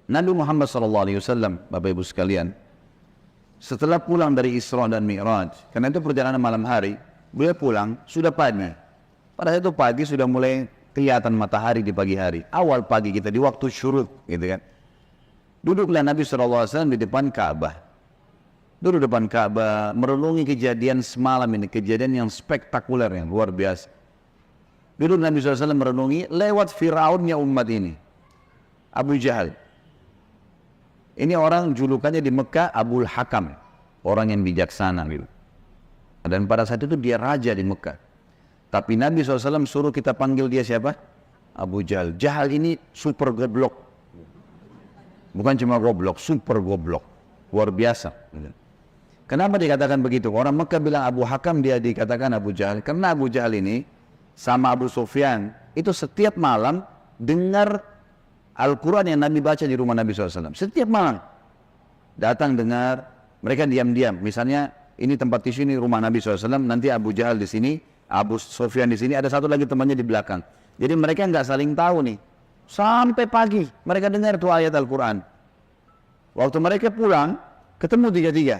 Nabi Muhammad SAW, Bapak Ibu sekalian, setelah pulang dari Isra dan Mi'raj, karena itu perjalanan malam hari, beliau pulang sudah pagi. Pada saat itu pagi sudah mulai kelihatan matahari di pagi hari. Awal pagi kita di waktu syuruk, gitu kan. Duduklah Nabi SAW di depan Ka'bah. Duduk depan Ka'bah, merenungi kejadian semalam ini, kejadian yang spektakuler, yang luar biasa. Duduk Nabi SAW merenungi lewat Fir'aunnya umat ini, Abu Jahal. Ini orang julukannya di Mekah Abul Hakam, orang yang bijaksana gitu. Dan pada saat itu dia raja di Mekah. Tapi Nabi SAW suruh kita panggil dia siapa? Abu Jahal. Jahal ini super goblok. Bukan cuma goblok, super goblok. Luar biasa. Kenapa dikatakan begitu? Orang Mekah bilang Abu Hakam, dia dikatakan Abu Jahal. Karena Abu Jahal ini sama Abu Sufyan itu setiap malam dengar Al-Quran yang Nabi baca di rumah Nabi SAW. Setiap malam datang dengar, mereka diam-diam. Misalnya ini tempat tisu, ini rumah Nabi SAW, nanti Abu Jahal di sini, Abu Sufyan di sini, ada satu lagi temannya di belakang. Jadi mereka nggak saling tahu nih. Sampai pagi mereka dengar tuh ayat Al-Quran. Waktu mereka pulang, ketemu tiga-tiga.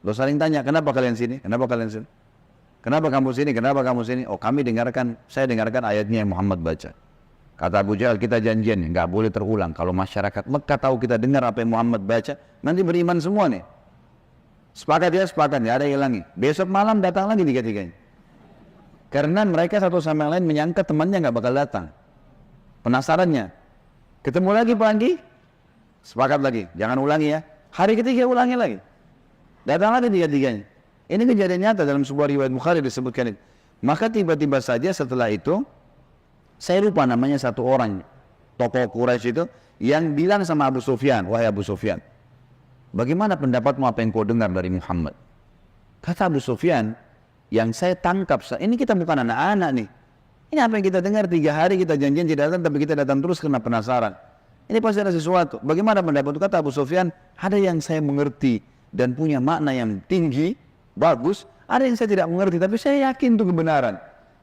Lo saling tanya, kenapa kalian sini? Kenapa kalian sini? Kenapa kamu sini? Kenapa kamu sini? Oh, kami dengarkan, saya dengarkan ayatnya yang Muhammad baca. Kata Abu Jahal, kita janjian, nggak boleh terulang. Kalau masyarakat Mekah tahu kita dengar apa yang Muhammad baca, nanti beriman semua nih. Sepakat ya, sepakat, nggak ada yang hilangi. Besok malam datang lagi tiga-tiganya. Karena mereka satu sama lain menyangka temannya nggak bakal datang. Penasarannya, ketemu lagi pagi, sepakat lagi, jangan ulangi ya. Hari ketiga ulangi lagi. Datang lagi tiga-tiganya. Ini kejadian nyata dalam sebuah riwayat Bukhari disebutkan itu. Maka tiba-tiba saja setelah itu, saya lupa namanya satu orang, tokoh Quraisy itu, yang bilang sama Abu Sufyan, wahai Abu Sufyan, bagaimana pendapatmu apa yang kau dengar dari Muhammad? Kata Abu Sufyan, yang saya tangkap, ini kita bukan anak-anak nih. Ini apa yang kita dengar 3 hari kita janjian tidak datang, tapi kita datang terus karena penasaran. Ini pasti ada sesuatu. Bagaimana pendapatmu? Kata Abu Sufyan, ada yang saya mengerti dan punya makna yang tinggi, bagus. Ada yang saya tidak mengerti, tapi saya yakin itu kebenaran.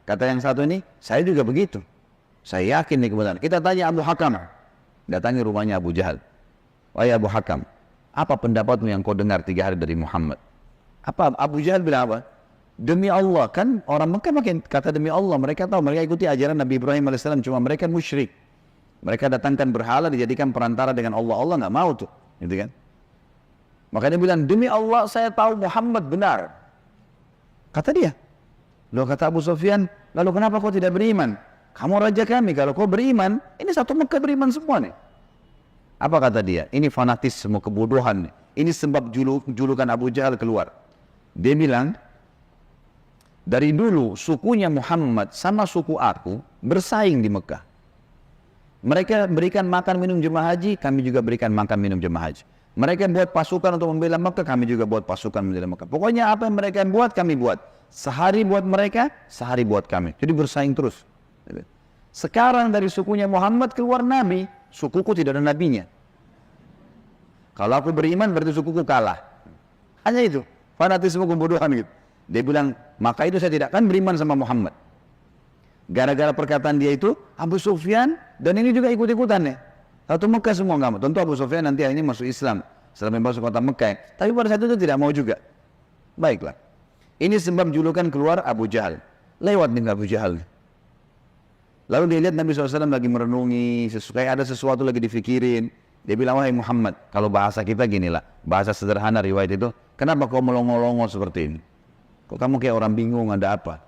Kata yang satu ini, saya juga begitu. Saya yakin ini kebenaran. Kita tanya Abu Hakam. Datangi rumahnya Abu Jahal. Wahai Abu Hakam, apa pendapatmu yang kau dengar 3 hari dari Muhammad? Apa Abu Jahal bilang apa? Demi Allah, kan orang Mekah makin kata demi Allah. Mereka tahu, mereka ikuti ajaran Nabi Ibrahim AS. Cuma mereka musyrik. Mereka datangkan berhala, dijadikan perantara dengan Allah. Allah nggak mau tuh, gitu kan? Makanya dia bilang, demi Allah saya tahu Muhammad benar. Kata dia. Loh, kata Abu Sufyan, lalu kenapa kau tidak beriman? Kamu raja kami, kalau kau beriman, ini satu Mekah beriman semua nih. Apa kata dia? Ini fanatisme, kebodohan nih. Ini sebab julukan Abu Jahal keluar. Dia bilang, dari dulu sukunya Muhammad sama suku aku bersaing di Mekah. Mereka berikan makan minum jemaah haji, kami juga berikan makan minum jemaah haji. Mereka buat pasukan untuk membela Mekah, kami juga buat pasukan membela Mekah. Pokoknya apa yang mereka buat, kami buat. Sehari buat mereka, sehari buat kami. Jadi bersaing terus. Sekarang dari sukunya Muhammad keluar Nabi, sukuku tidak ada nabinya. Kalau aku beriman berarti sukuku kalah. Hanya itu, fanatisme kebodohan gitu. Dia bilang, maka itu saya tidak akan beriman sama Muhammad. Gara-gara perkataan dia itu, Abu Sufyan dan ini juga ikut-ikutan ya. Satu Mekah semua nggak mau. Tentu Abu Sufyan nanti ini masuk Islam setelah masuk kota Mekah. Tapi pada saat itu tidak mau juga. Baiklah. Ini sebab julukan keluar Abu Jahal. Lewat nih Abu Jahal. Lalu dia lihat Nabi SAW lagi merenungi, kayak ada sesuatu lagi difikirin. Dia bilang, wahai Muhammad, kalau bahasa kita ginilah, bahasa sederhana riwayat itu, kenapa kau melongo-longo seperti ini? Kok kamu kayak orang bingung, ada apa?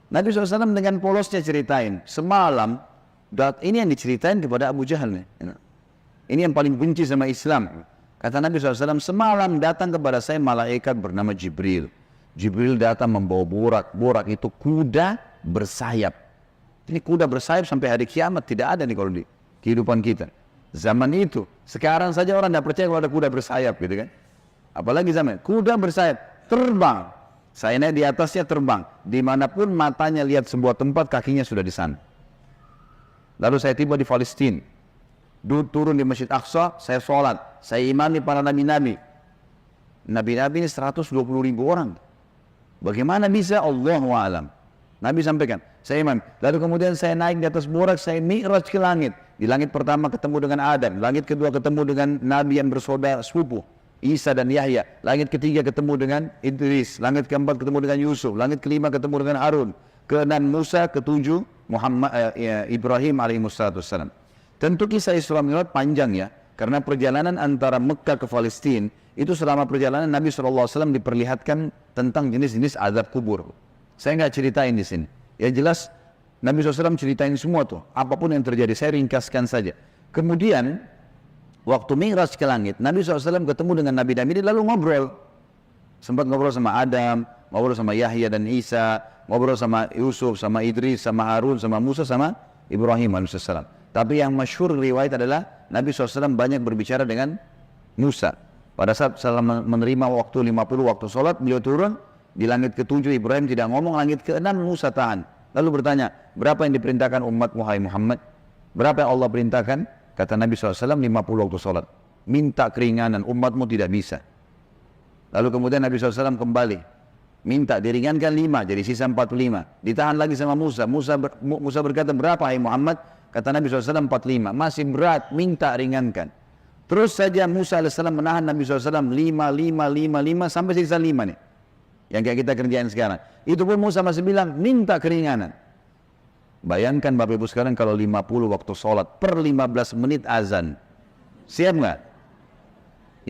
Nabi SAW dengan polosnya ceritain, semalam, ini yang diceritain kepada Abu Jahal nih. Ini yang paling benci sama Islam. Kata Nabi SAW, semalam datang kepada saya malaikat bernama Jibril. Jibril datang membawa burak. Burak itu kuda bersayap. Ini kuda bersayap sampai hari kiamat tidak ada nih kalau di kehidupan kita. Zaman itu, sekarang saja orang tidak percaya kalau ada kuda bersayap gitu kan. Apalagi zaman kuda bersayap, terbang. Sayapnya di atasnya terbang. Dimanapun matanya lihat sebuah tempat, kakinya sudah di sana. Lalu saya tiba di Palestina. Turun di Masjid Aqsa, saya sholat. Saya imami para nabi-nabi. Nabi-nabi ini 120.000 orang. Bagaimana bisa? Allahu a'lam. Nabi sampaikan, saya imam. Lalu kemudian saya naik di atas burak, saya mi'raj ke langit. Di langit pertama ketemu dengan Adam, langit kedua ketemu dengan Nabi yang bersaudara sepupu, Isa dan Yahya. Langit ketiga ketemu dengan Idris, langit keempat ketemu dengan Yusuf, langit kelima ketemu dengan Harun, keenam Musa, ketujuh Ibrahim alaihissalam. Tentu kisah Isra Mi'raj panjang ya, karena perjalanan antara Mekah ke Palestina itu selama perjalanan Nabi SAW diperlihatkan tentang jenis-jenis azab kubur. Saya nggak ceritain di sini. Yang jelas Nabi SAW ceritain semua tuh, apapun yang terjadi. Saya ringkaskan saja. Kemudian waktu Mi'raj ke langit, Nabi SAW ketemu dengan Nabi-Nabi lalu ngobrol. Sempat ngobrol sama Adam, ngobrol sama Yahya dan Isa, ngobrol sama Yusuf, sama Idris, sama Harun, sama Musa, sama Ibrahim alaihissalam. Tapi yang masyhur riwayat adalah Nabi SAW banyak berbicara dengan Musa. Pada saat menerima waktu 50 waktu sholat, beliau turun. Di langit ke-7 Ibrahim tidak ngomong, langit ke-6 Musa tahan. Lalu bertanya, berapa yang diperintahkan umatmu hai Muhammad? Berapa yang Allah perintahkan? Kata Nabi SAW, 50 waktu sholat. Minta keringanan, umatmu tidak bisa. Lalu kemudian Nabi SAW kembali. Minta diringankan 5, jadi sisa 45. Ditahan lagi sama Musa. Musa berkata, berapa hai Muhammad? Kata Nabi SAW, 45. Masih berat, minta ringankan. Terus saja Musa AS menahan Nabi SAW 5 sampai sisa 5 nih. Yang kayak kita kerjain sekarang. Itu pun Musa masih bilang, minta keringanan. Bayangkan Bapak Ibu sekarang kalau 50 waktu sholat, per 15 menit azan. Siap nggak?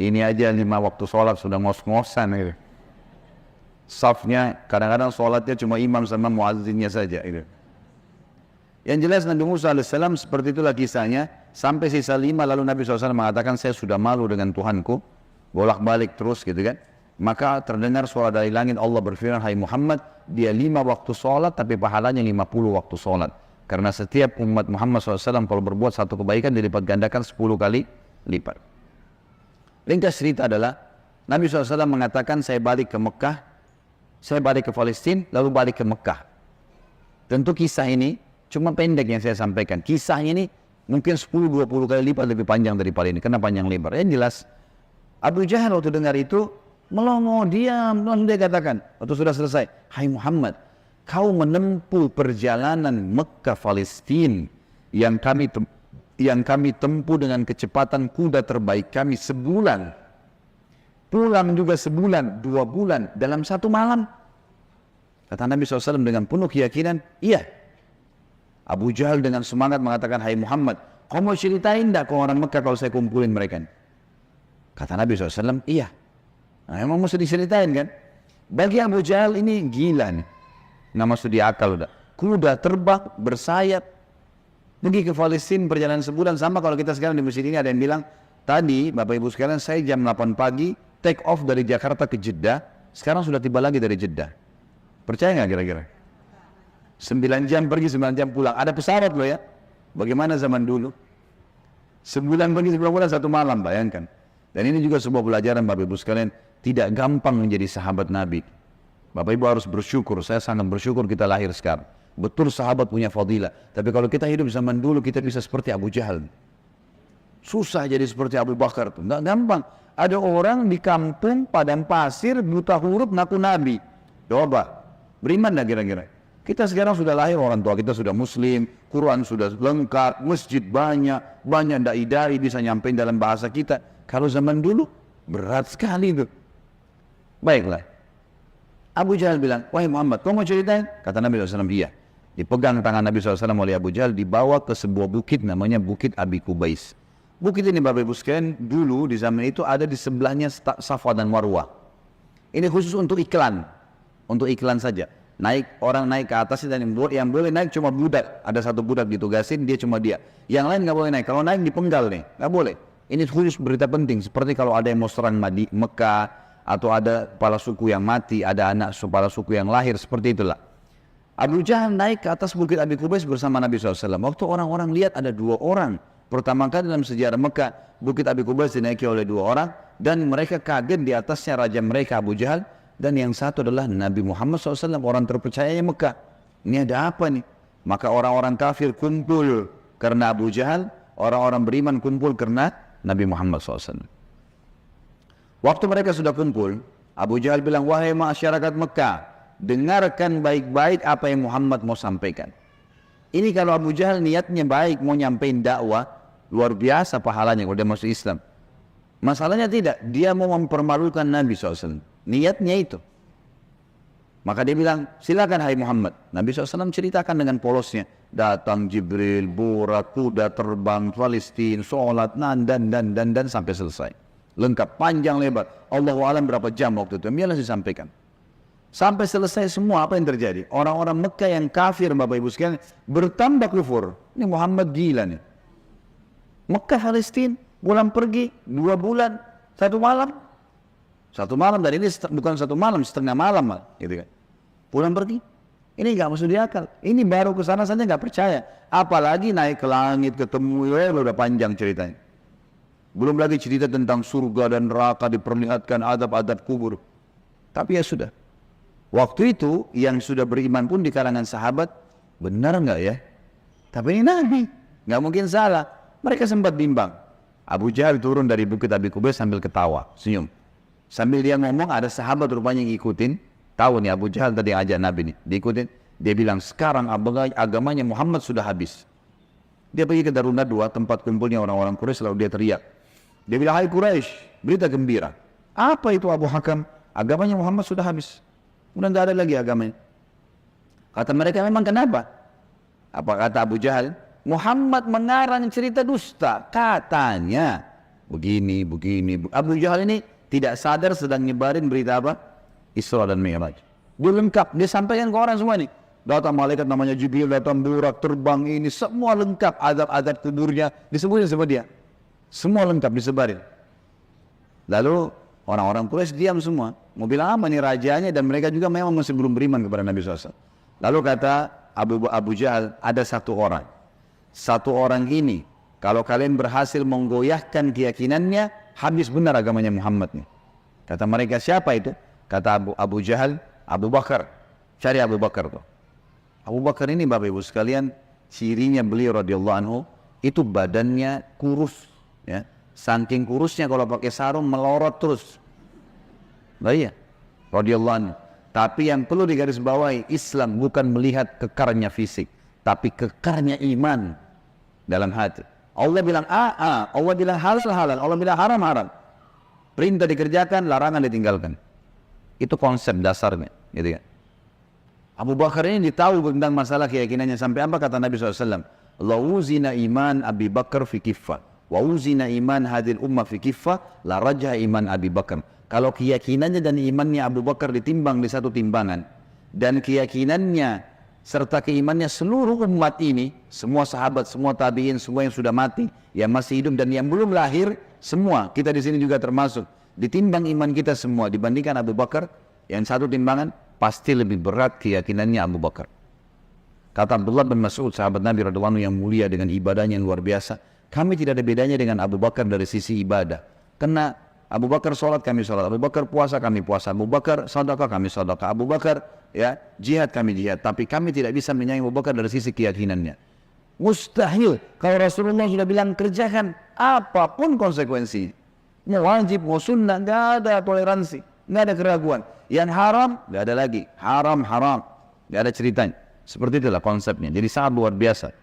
Ini aja 5 waktu sholat sudah ngos-ngosan gitu. Safnya, kadang-kadang sholatnya cuma imam sama muazzinnya saja gitu. Yang jelas Nabi Musa AS seperti itulah kisahnya. Sampai sisa 5 lalu Nabi SAW mengatakan, saya sudah malu dengan Tuhanku. Bolak-balik terus gitu kan. Maka terdengar suara dari langit, Allah berfirman, hai Muhammad, dia 5 waktu sholat tapi pahalanya 50 waktu sholat. Karena setiap umat Muhammad SAW kalau berbuat satu kebaikan dilipat gandakan 10 kali lipat. Ringkas cerita adalah, Nabi SAW mengatakan, saya balik ke Mekah, saya balik ke Palestina, lalu balik ke Mekah. Tentu kisah ini cuma pendek yang saya sampaikan. Kisahnya ini mungkin 10-20 kali lipat lebih panjang daripada ini, karena panjang lebar. Yang jelas, Abu Jahal waktu dengar itu, melongo, diam, lalu dia katakan, waktu sudah selesai, hai Muhammad, kau menempuh perjalanan Mekah Palestina yang kami tempuh dengan kecepatan kuda terbaik kami sebulan, pulang juga sebulan, 2 bulan, dalam 1 malam. Kata Nabi SAW dengan penuh keyakinan, iya. Abu Jahal dengan semangat mengatakan, hai Muhammad, kau mau ceritain enggak ke orang Mekah kalau saya kumpulin mereka? Kata Nabi SAW, iya. Nah, emang mesti diceritain kan? Bagi Abu Jahal ini gila nih. Nggak masuk di akal udah. Kuda terbang, bersayap, pergi ke Palestina perjalanan sebulan. Sama kalau kita sekarang di masjid ini ada yang bilang, tadi Bapak Ibu sekalian saya jam 8 pagi take off dari Jakarta ke Jeddah, sekarang sudah tiba lagi dari Jeddah. Percaya nggak kira-kira? 9 jam pergi, 9 jam pulang. Ada pesawat loh ya. Bagaimana zaman dulu? 9 pergi, 9 pulang 1 malam, bayangkan. Dan ini juga sebuah pelajaran Bapak Ibu sekalian. Tidak gampang menjadi sahabat Nabi. Bapak Ibu harus bersyukur. Saya sangat bersyukur kita lahir sekarang. Betul sahabat punya fadilah. Tapi kalau kita hidup zaman dulu, kita bisa seperti Abu Jahal. Susah jadi seperti Abu Bakar. Nggak gampang. Ada orang di kampung padang pasir, buta huruf, ngaku Nabi. Coba, beriman nggak kira-kira? Kita sekarang sudah lahir, orang tua kita sudah muslim, Quran sudah lengkap, masjid banyak dai-dai bisa nyampein dalam bahasa kita. Kalau zaman dulu, berat sekali itu. Baiklah, Abu Jahal bilang, wahai Muhammad, kau mau ceritain? Kata Nabi SAW, iya. Dipegang tangan Nabi SAW oleh Abu Jahal, dibawa ke sebuah bukit namanya Bukit Abi Kubais. Bukit ini Bapak Ibu sekalian, dulu di zaman itu ada di sebelahnya Safa dan Marwah. Ini khusus untuk iklan saja. Orang naik ke atas dan yang boleh naik cuma budak. Ada satu budak ditugasin, dia cuma dia. Yang lain nggak boleh naik. Kalau naik dipenggal nih, nggak boleh. Ini khusus berita penting. Seperti kalau ada yang mau serang Mekah, atau ada kepala suku yang mati, ada anak kepala suku yang lahir, seperti itulah. Abu Jahal naik ke atas Bukit Abi Kubais bersama Nabi SAW. Waktu orang-orang lihat ada 2 orang. Pertama kali dalam sejarah Mekah, Bukit Abi Kubais dinaiki oleh 2 orang. Dan mereka kaget, di atasnya raja mereka Abu Jahal. Dan yang satu adalah Nabi Muhammad SAW, orang terpercayanya Mekah. Ini ada apa nih? Maka orang-orang kafir kumpul karena Abu Jahal, orang-orang beriman kumpul karena Nabi Muhammad SAW. Waktu mereka sudah kumpul, Abu Jahal bilang, wahai masyarakat Mekah, dengarkan baik-baik apa yang Muhammad mau sampaikan. Ini kalau Abu Jahal niatnya baik, mau nyampein dakwah, luar biasa pahalanya kalau dia masuk Islam. Masalahnya tidak, dia mau mempermalukan Nabi SAW. Niatnya itu. Maka dia bilang, silakan hai Muhammad. Nabi SAW ceritakan dengan polosnya. Datang Jibril, burak, kuda terbang, Palestina, sholat, dan sampai selesai. Lengkap, panjang lebar. Allahu a'lam berapa jam waktu itu. Dia langsung sampaikan. Sampai selesai semua apa yang terjadi. Orang-orang Mekah yang kafir, Bapak Ibu sekalian, bertambah kufur. Ini Muhammad gila nih. Mekah, Palestina, pulang pergi 2 bulan, 1 malam. 1 malam, dan ini bukan 1 malam, setengah malam gitu kan. Pulang pergi. Ini nggak masuk di akal. Ini baru ke sana saja nggak percaya. Apalagi naik ke langit, ketemu, udah panjang ceritanya. Belum lagi cerita tentang surga dan neraka, diperlihatkan adab-adab kubur. Tapi ya sudah. Waktu itu yang sudah beriman pun di kalangan sahabat, benar nggak ya? Tapi ini Nabi, nggak mungkin salah. Mereka sempat bimbang. Abu Jahal turun dari bukit Abi Kubais sambil ketawa, senyum. Sambil dia ngomong, ada sahabat rupanya yang ngikutin. Tahu nih Abu Jahal tadi ajak Nabi nih, diikutin. Dia bilang, sekarang agamanya Muhammad sudah habis. Dia pergi ke Darun Nadwa, tempat kumpulnya orang-orang Quraisy, lalu dia teriak. Dia bilang, hai Quraisy, berita gembira. Apa itu Abu Hakam? Agamanya Muhammad sudah habis. Udah nggak ada lagi agamanya. Kata mereka, memang kenapa? Apa kata Abu Jahal? Muhammad mengarang cerita dusta. Katanya begini. Abu Jahal ini tidak sadar sedang nyebarin berita apa? Isra dan Mi'raj. Dia lengkap, dia sampaikan ke orang semua nih. Datang malaikat namanya Jibril, datang burak, terbang ini, semua lengkap. Adab-adab tidurnya disebutin sama dia. Semua lengkap disebarin. Lalu orang-orang Quraisy diam semua. Mau bilang apa nih rajanya, dan mereka juga memang masih belum beriman kepada Nabi SAW. Lalu kata Abu Jahal, ada 1 orang. 1 orang ini, kalau kalian berhasil menggoyahkan keyakinannya, habis benar agamanya Muhammad nih. Kata mereka, siapa itu? Kata Abu Jahal, Abu Bakar. Cari Abu Bakar tuh. Abu Bakar ini Bapak Ibu sekalian, cirinya beliau radhiyallahu anhu, itu badannya kurus. Ya. Saking kurusnya kalau pakai sarung melorot terus. Nah iya, radhiyallahu anhu. Tapi yang perlu digarisbawahi, Islam bukan melihat kekarnya fisik, tapi kekarnya iman dalam hati. Allah bilang Allah bilang halal, Allah bilang haram. Perintah dikerjakan, larangan ditinggalkan. Itu konsep dasarnya, gitu kan. Abu Bakar ini ditahu tentang masalah keyakinannya sampai apa kata Nabi SAW. La uzina iman Abi Bakar fi kiffah, wa uzina iman hadil ummah fi kiffah, la rajah iman Abi Bakar. Kalau keyakinannya dan imannya Abu Bakar ditimbang di satu timbangan, dan keyakinannya serta keimannya seluruh umat ini, semua sahabat, semua tabi'in, semua yang sudah mati, yang masih hidup dan yang belum lahir, semua kita di sini juga termasuk. Ditimbang iman kita semua dibandingkan Abu Bakar, yang satu timbangan pasti lebih berat keyakinannya Abu Bakar. Kata Abdullah bin Mas'ud, sahabat Nabi radhiyallahu anhu yang mulia dengan ibadahnya yang luar biasa, kami tidak ada bedanya dengan Abu Bakar dari sisi ibadah. Karena Abu Bakar sholat, kami sholat. Abu Bakar puasa, kami puasa. Abu Bakar sedekah, kami sedekah. Abu Bakar ya jihad, kami jihad. Tapi kami tidak bisa menyaingi Abu Bakar dari sisi keyakinannya. Mustahil. Kalau Rasulullah sudah bilang kerjakan apapun konsekuensinya. Mau wajib, mau sunnah, nggak ada toleransi, nggak ada keraguan. Yang haram, nggak ada lagi. Haram, nggak ada ceritanya. Seperti itulah konsepnya. Jadi sangat luar biasa.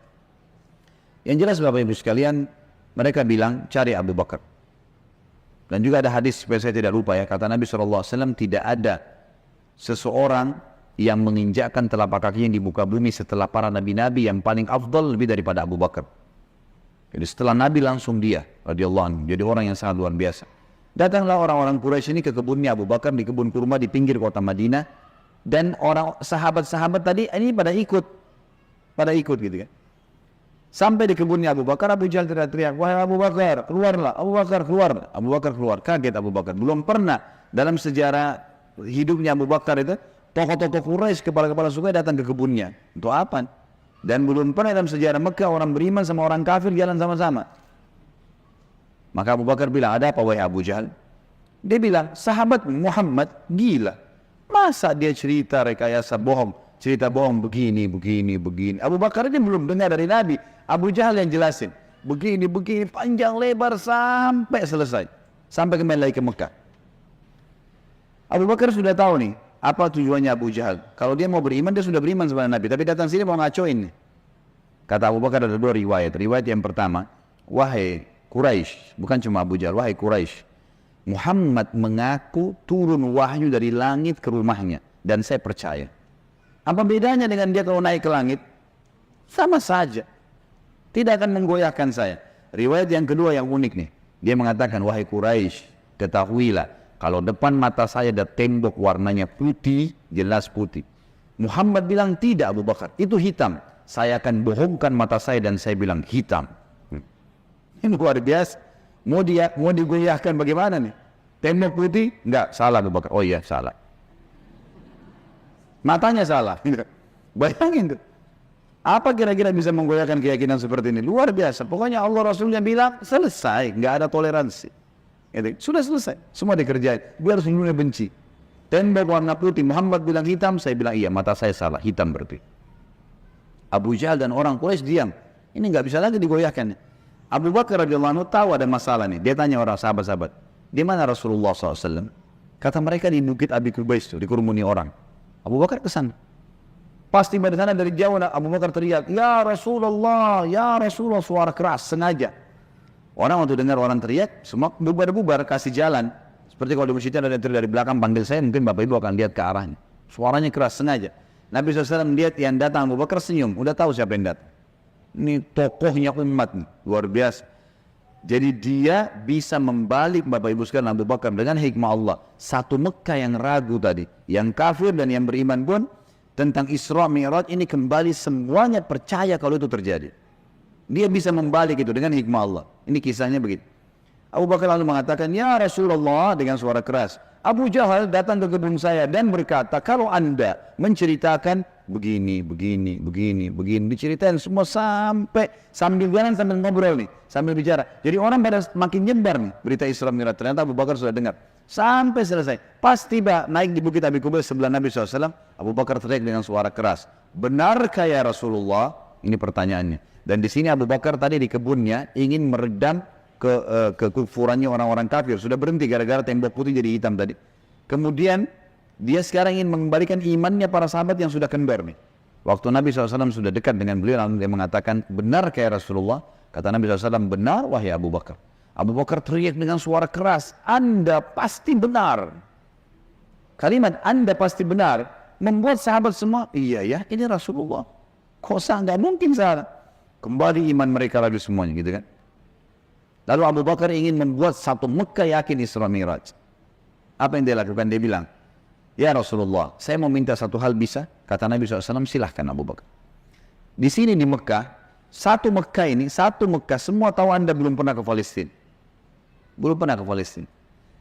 Yang jelas Bapak Ibu sekalian, mereka bilang cari Abu Bakar. Dan juga ada hadis, supaya saya tidak lupa ya, kata Nabi SAW, tidak ada seseorang yang menginjakkan telapak kakinya di muka bumi setelah para nabi-nabi yang paling afdal lebih daripada Abu Bakar. Jadi setelah Nabi langsung dia, radhiyallahu anhu, jadi orang yang sangat luar biasa. Datanglah orang-orang Quraisy ini ke kebunnya Abu Bakar, di kebun kurma di pinggir kota Madinah, dan orang sahabat-sahabat tadi ini pada ikut gitu kan. Sampai di kebunnya Abu Bakar, Abu Jahal teriak-teriak, wahai Abu Bakar, keluarlah. Abu Bakar keluar. Abu Bakar keluar. Kaget Abu Bakar. Belum pernah dalam sejarah hidupnya Abu Bakar itu tokoh-tokoh Quraisy, kepala-kepala suku datang ke kebunnya. Untuk apa? Dan belum pernah dalam sejarah Mekah orang beriman sama orang kafir jalan sama-sama. Maka Abu Bakar bilang, ada apa wahai Abu Jahal? Dia bilang, sahabat Muhammad gila. Masa dia cerita rekayasa bohong? Cerita bohong begini. Abu Bakar ini belum dengar dari Nabi. Abu Jahal yang jelasin. Begini, panjang lebar sampai selesai. Sampai kembali lagi ke Mekah. Abu Bakar sudah tahu nih, apa tujuannya Abu Jahal? Kalau dia mau beriman, dia sudah beriman sama Nabi, tapi datang sini mau ngacoin. Kata Abu Bakar ada dua riwayat. Riwayat yang pertama, wahai Quraisy, bukan cuma Abu Jahal, wahai Quraisy, Muhammad mengaku turun wahyu dari langit ke rumahnya dan saya percaya. Apa bedanya dengan dia kalau naik ke langit? Sama saja. Tidak akan menggoyahkan saya. Riwayat yang kedua yang unik nih. Dia mengatakan, wahai Quraisy, ketahuilah kalau depan mata saya ada tembok warnanya putih, jelas putih. Muhammad bilang tidak Abu Bakar, itu hitam. Saya akan bohongkan mata saya dan saya bilang hitam. Ini luar biasa. Mau digoyahkan bagaimana nih? Tembok putih? Enggak, salah Abu Bakar. Oh iya, salah. Matanya salah. Bayangin tuh. Apa kira-kira bisa menggoyahkan keyakinan seperti ini? Luar biasa. Pokoknya Allah Rasulnya bilang selesai, nggak ada toleransi. Sudah selesai, semua dikerjain. Biar seluruhnya benci. Tembok warna putih, Muhammad bilang hitam, saya bilang iya, mata saya salah, hitam berarti. Abu Jahal dan orang Quraisy diam. Ini nggak bisa lagi digoyahkan. Abu Bakar radhiyallahu anhu tahu ada masalah nih. Dia tanya orang sahabat-sahabat, di mana Rasulullah SAW? Kata mereka di Bukit Abi Kubais itu, dikerumuni orang. Abu Bakar kesana. Pasti pada sana dari jauh Abu Bakar teriak, ya Rasulullah, suara keras, sengaja. Orang waktu dengar orang teriak, semua bubar-bubar, kasih jalan. Seperti kalau di masjid ada yang dari belakang panggil saya, mungkin Bapak Ibu akan lihat ke arahnya. Suaranya keras, sengaja. Nabi SAW melihat yang datang, Abu Bakar senyum, udah tahu siapa yang datang. Ini tokohnya umat, luar biasa. Jadi dia bisa membalik Bapak Ibu sekalian Abu Bakar dengan hikmah Allah. Satu Mekah yang ragu tadi, yang kafir dan yang beriman pun, tentang Isra Mi'raj ini kembali semuanya percaya kalau itu terjadi. Dia bisa membalik itu dengan hikmah Allah. Ini kisahnya begitu. Abu Bakar lalu mengatakan, ya Rasulullah dengan suara keras. Abu Jahal datang ke kebun saya dan berkata, kalau anda menceritakan begini, diceritain semua sambil jalan sambil ngobrol nih, sambil bicara. Jadi orang pada makin nyebar nih berita Isra Mi'raj. Ternyata Abu Bakar sudah dengar. Sampai selesai. Pas tiba naik di Bukit Abi Kubais sebelah Nabi SAW, Abu Bakar teriak dengan suara keras, benarkah ya Rasulullah? Ini pertanyaannya. Dan di sini Abu Bakar tadi di kebunnya ingin meredam kekufurannya orang-orang kafir. Sudah berhenti gara-gara tembok putih jadi hitam tadi. Kemudian dia sekarang ingin mengembalikan imannya para sahabat yang sudah kembar nih. Waktu Nabi SAW sudah dekat dengan beliau, lalu dia mengatakan, benarkah ya Rasulullah? Kata Nabi SAW, benar wahai Abu Bakar. Abu Bakar teriak dengan suara keras, Anda pasti benar. Kalimat Anda pasti benar membuat sahabat semua, iya ya, ini Rasulullah. Kok nggak mungkin salah. Kembali iman mereka lagi semuanya gitu kan. Lalu Abu Bakar ingin membuat satu Mekah yakin Isra Mi'raj. Apa yang dia lakukan? Dia bilang, ya Rasulullah, saya mau minta satu hal bisa? Kata Nabi SAW, silahkan Abu Bakar. Di sini di Mekah, satu Mekah semua tahu Anda belum pernah ke Palestina. Belum pernah ke Palestina.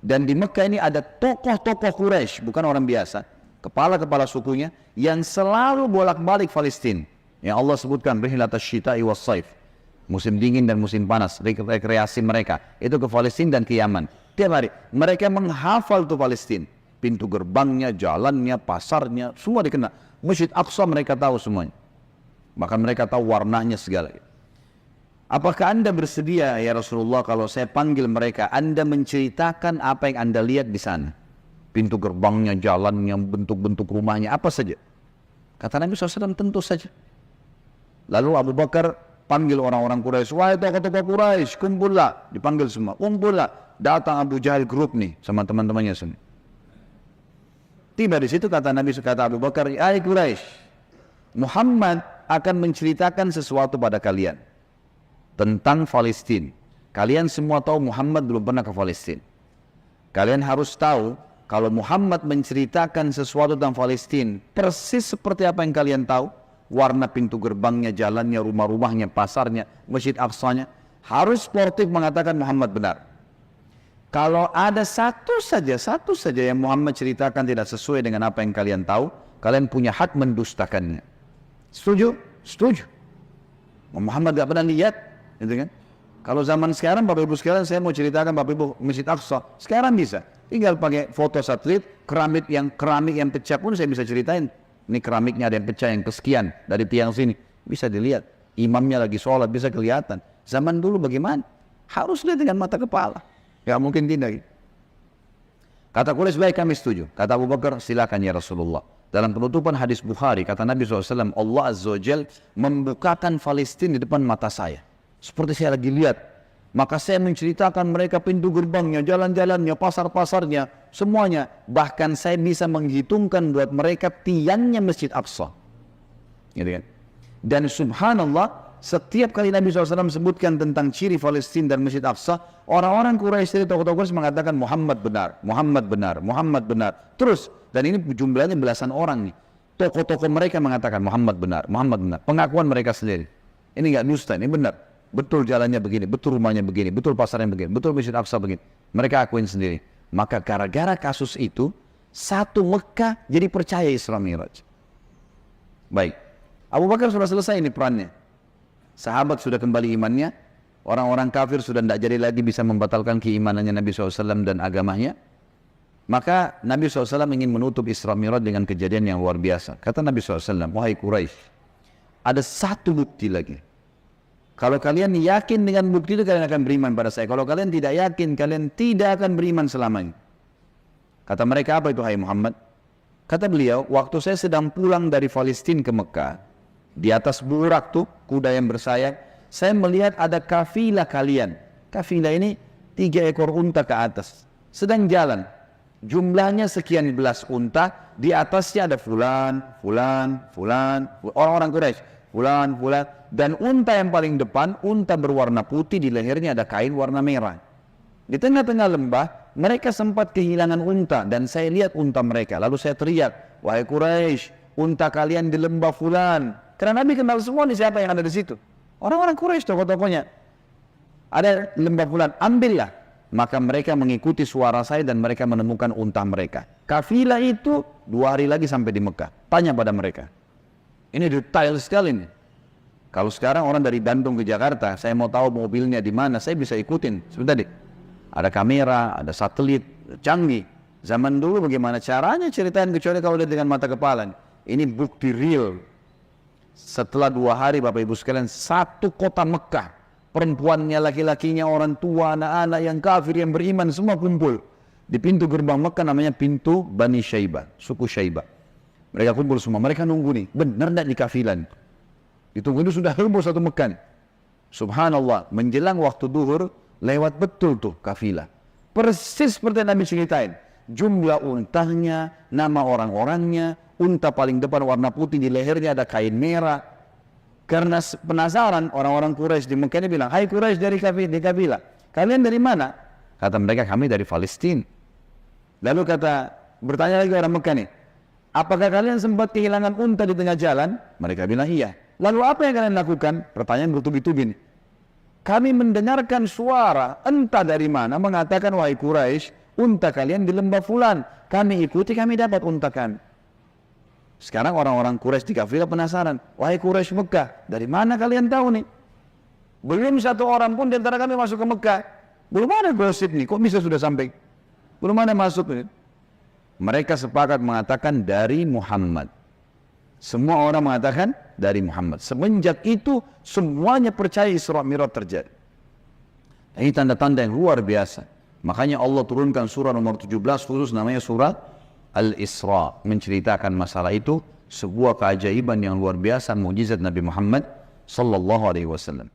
Dan di Mekah ini ada tokoh-tokoh Quraisy, bukan orang biasa, kepala-kepala sukunya yang selalu bolak-balik Palestina. Yang Allah sebutkan rihlatas syita'i was saif, musim dingin dan musim panas, rekreasi mereka itu ke Palestina dan ke Yaman. Tiap hari mereka menghafal tuh Palestina, pintu gerbangnya, jalannya, pasarnya, semua dikenal. Masjid Aqsa mereka tahu semuanya. Bahkan mereka tahu warnanya segala. Apakah Anda bersedia ya Rasulullah kalau saya panggil mereka, Anda menceritakan apa yang Anda lihat di sana? Pintu gerbangnya, jalannya, bentuk-bentuk rumahnya, apa saja. Kata Nabi SAW, tentu saja. Lalu Abu Bakar panggil orang-orang Quraisy, wahai tokoh-tokoh Quraisy, kumpullah. Dipanggil semua, kumpullah. Datang Abu Jahal grup nih sama teman-temannya sendiri. Tiba di situ kata Nabi, kata Abu Bakar, hai Quraisy, Muhammad akan menceritakan sesuatu pada kalian tentang Palestina. Kalian semua tahu Muhammad belum pernah ke Palestina. Kalian harus tahu kalau Muhammad menceritakan sesuatu tentang Palestina persis seperti apa yang kalian tahu, warna pintu gerbangnya, jalannya, rumah-rumahnya, pasarnya, Masjid Aqsanya, harus sportif mengatakan Muhammad benar. Kalau ada satu saja yang Muhammad ceritakan tidak sesuai dengan apa yang kalian tahu, kalian punya hak mendustakannya. Setuju? Setuju. Muhammad gak pernah lihat, gitu kan? Kalau zaman sekarang, Bapak Ibu sekalian, saya mau ceritakan Bapak Ibu Masjid Aqsa, sekarang bisa. Tinggal pakai foto satelit, keramik yang pecah pun saya bisa ceritain. Ini keramiknya ada yang pecah, yang kesekian dari tiang sini, bisa dilihat. Imamnya lagi sholat, bisa kelihatan. Zaman dulu bagaimana? Harus lihat dengan mata kepala. Ya mungkin tidak. Kata Quraisy, baik kami setuju. Kata Abu Bakar, silakan ya Rasulullah. Dalam penutupan hadis Bukhari, kata Nabi SAW, Allah Azza wa Jal membukakan Palestina di depan mata saya. Seperti saya lagi lihat. Maka saya menceritakan mereka pintu gerbangnya, jalan-jalannya, pasar-pasarnya, semuanya. Bahkan saya bisa menghitungkan buat mereka tiangnya Masjid Aqsa. Gitu kan? Dan subhanallah, setiap kali Nabi SAW sebutkan tentang ciri Palestina dan Masjid Aqsa, orang-orang Quraisy dari tokoh-tokoh Quraisy mengatakan Muhammad benar, Muhammad benar, Muhammad benar. Terus, dan ini jumlahnya belasan orang nih. Tokoh-tokoh mereka mengatakan Muhammad benar, Muhammad benar. Pengakuan mereka sendiri. Ini enggak dusta, ini benar. Betul jalannya begini, betul rumahnya begini, betul pasarnya begini, betul Masjid Aqsa begini. Mereka akuin sendiri. Maka gara-gara kasus itu, satu Mekah jadi percaya Isra Mi'raj. Baik. Abu Bakar sudah selesai ini perannya. Sahabat sudah kembali imannya. Orang-orang kafir sudah tidak jadi lagi bisa membatalkan keimanannya Nabi SAW dan agamanya. Maka Nabi SAW ingin menutup Isra Mi'raj dengan kejadian yang luar biasa. Kata Nabi SAW, wahai Quraisy, ada satu bukti lagi. Kalau kalian yakin dengan bukti itu, kalian akan beriman pada saya. Kalau kalian tidak yakin, kalian tidak akan beriman selamanya. Kata mereka, apa itu hai Muhammad? Kata beliau, waktu saya sedang pulang dari Palestina ke Mekah, di atas burak tuh, kuda yang bersayap, saya melihat ada kafilah kalian. Kafilah ini 3 ekor unta ke atas. Sedang jalan. Jumlahnya sekian belas unta, di atasnya ada fulan, orang-orang Quraisy. Fulan, dan unta yang paling depan, unta berwarna putih, di lehernya ada kain warna merah. Di tengah-tengah lembah, mereka sempat kehilangan unta, dan saya lihat unta mereka. Lalu saya teriak, wahai Quraisy, unta kalian di lembah fulan. Karena Nabi kenal semua nih siapa yang ada di situ. Orang-orang Quraisy, tokoh-tokohnya. Ada lembah fulan, ambillah. Maka mereka mengikuti suara saya dan mereka menemukan unta mereka. Kafilah itu 2 hari lagi sampai di Mekah. Tanya pada mereka. Ini detail sekali nih. Kalau sekarang orang dari Bandung ke Jakarta, saya mau tahu mobilnya di mana, saya bisa ikutin. Sebentar deh. Ada kamera, ada satelit, canggih. Zaman dulu bagaimana caranya ceritain kecuali kalau lihat dengan mata kepala. Ini bukti real. Setelah 2 hari Bapak Ibu sekalian, satu kota Mekah, perempuannya, laki-lakinya, orang tua, anak-anak yang kafir, yang beriman, semua kumpul. Di pintu gerbang Mekah namanya pintu Bani Syaibah, suku Syaibah. Mereka kumpul semua, mereka nunggu nih, benar tidak di kafilan? Ditunggu itu sudah heboh satu Mekah. Subhanallah, menjelang waktu duhur, lewat betul tuh kafilah. Persis seperti Nabi ceritain. Jumlah untanya, nama orang-orangnya, unta paling depan warna putih, di lehernya ada kain merah. Karena penasaran, orang-orang Quraisy di Mekah ini bilang, hai Quraisy dari kafilah, kalian dari mana? Kata mereka, kami dari Palestina. Lalu bertanya lagi orang Mekah nih, apakah kalian sempat kehilangan unta di tengah jalan? Mereka bilang iya. Lalu apa yang kalian lakukan? Pertanyaan bertubi-tubi. Kami mendengarkan suara entah dari mana mengatakan, wahai Quraisy, unta kalian di lembah fulan. Kami ikuti, kami dapat unta kami. Sekarang orang-orang Quraisy di kafilah penasaran, wahai Quraisy Mekah, dari mana kalian tahu nih? Belum satu orang pun di antara kami masuk ke Mekah. Belum ada gosip nih, kok bisa sudah sampai? Belum ada masuk nih. Mereka sepakat mengatakan dari Muhammad. Semua orang mengatakan dari Muhammad. Semenjak itu semuanya percaya Isra Mi'raj terjadi. Ini tanda-tanda yang luar biasa. Makanya Allah turunkan surah nomor 17 khusus namanya surah Al-Isra, menceritakan masalah itu, sebuah keajaiban yang luar biasa, mukjizat Nabi Muhammad sallallahu alaihi wasallam.